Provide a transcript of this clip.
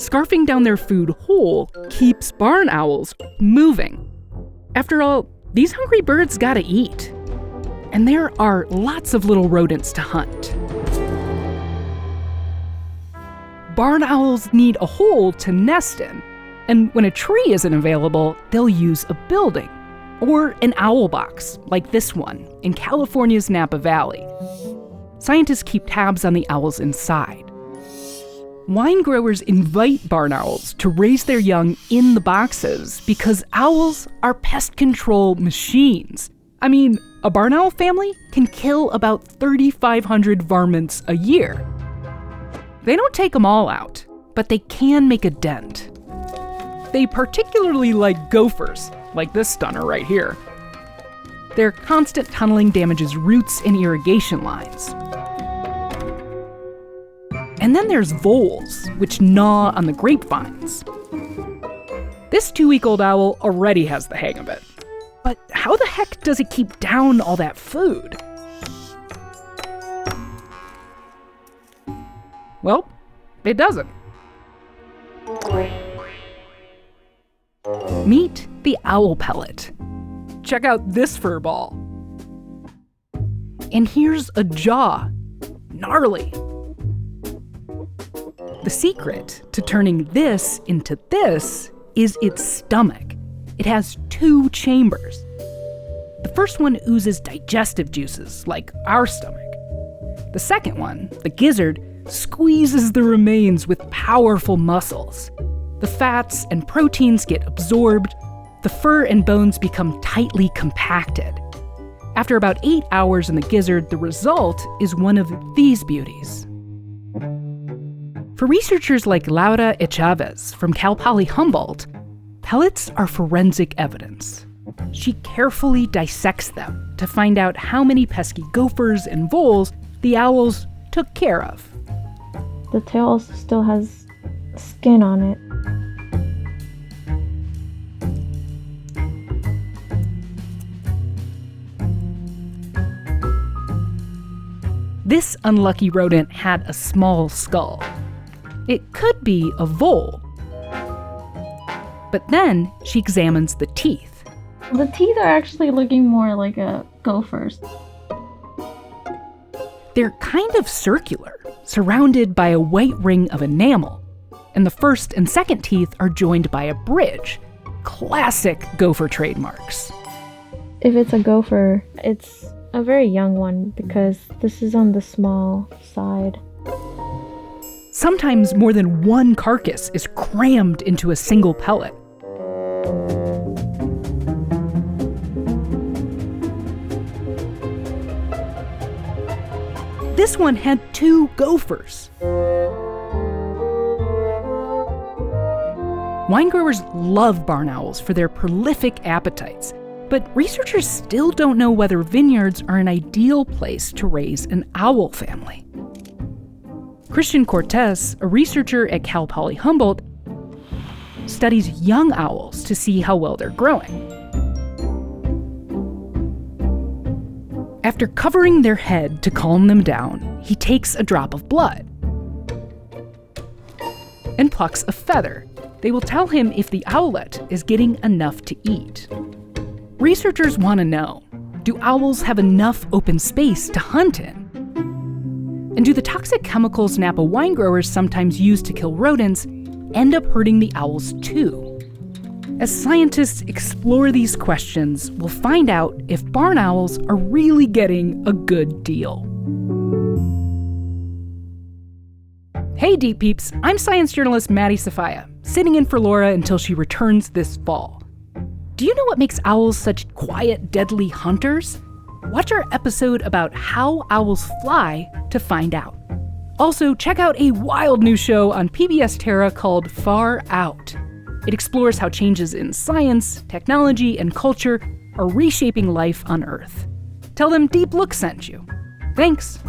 scarfing down their food whole keeps barn owls moving. After all, these hungry birds gotta eat. And there are lots of little rodents to hunt. Barn owls need a hole to nest in, and when a tree isn't available, they'll use a building, or an owl box, like this one, in California's Napa Valley. Scientists keep tabs on the owls inside. Wine growers invite barn owls to raise their young in the boxes because owls are pest control machines. I mean, a barn owl family can kill about 3,500 varmints a year. They don't take them all out, but they can make a dent. They particularly like gophers, like this stunner right here. Their constant tunneling damages roots and irrigation lines. And then there's voles, which gnaw on the grapevines. This 2-week-old owl already has the hang of it. But how the heck does it keep down all that food? Well, it doesn't. Meet the owl pellet. Check out this fur ball. And here's a jaw. Gnarly. The secret to turning this into this is its stomach. It has 2 chambers. The first one oozes digestive juices, like our stomach. The second one, the gizzard, squeezes the remains with powerful muscles. The fats and proteins get absorbed. The fur and bones become tightly compacted. After about 8 hours in the gizzard, the result is one of these beauties. For researchers like Laura Chavez from Cal Poly Humboldt, pellets are forensic evidence. She carefully dissects them to find out how many pesky gophers and voles the owls took care of. The tail also still has skin on it. This unlucky rodent had a small skull. It could be a vole. But then she examines the teeth. The teeth are actually looking more like a gopher's. They're kind of circular, surrounded by a white ring of enamel. And the first and second teeth are joined by a bridge. Classic gopher trademarks. If it's a gopher, it's a very young one because this is on the small side. Sometimes more than one carcass is crammed into a single pellet. This one had 2 gophers. Wine growers love barn owls for their prolific appetites, but researchers still don't know whether vineyards are an ideal place to raise an owl family. Christian Cortez, a researcher at Cal Poly Humboldt, studies young owls to see how well they're growing. After covering their head to calm them down, he takes a drop of blood and plucks a feather. They will tell him if the owlet is getting enough to eat. Researchers want to know, do owls have enough open space to hunt in? And do the toxic chemicals Napa wine growers sometimes use to kill rodents end up hurting the owls too? As scientists explore these questions, we'll find out if barn owls are really getting a good deal. Hey Deep Peeps, I'm science journalist Maddie Safaya, sitting in for Laura until she returns this fall. Do you know what makes owls such quiet, deadly hunters? Watch our episode about how owls fly to find out. Also, check out a wild new show on PBS Terra called Far Out. It explores how changes in science, technology, and culture are reshaping life on Earth. Tell them Deep Look sent you. Thanks.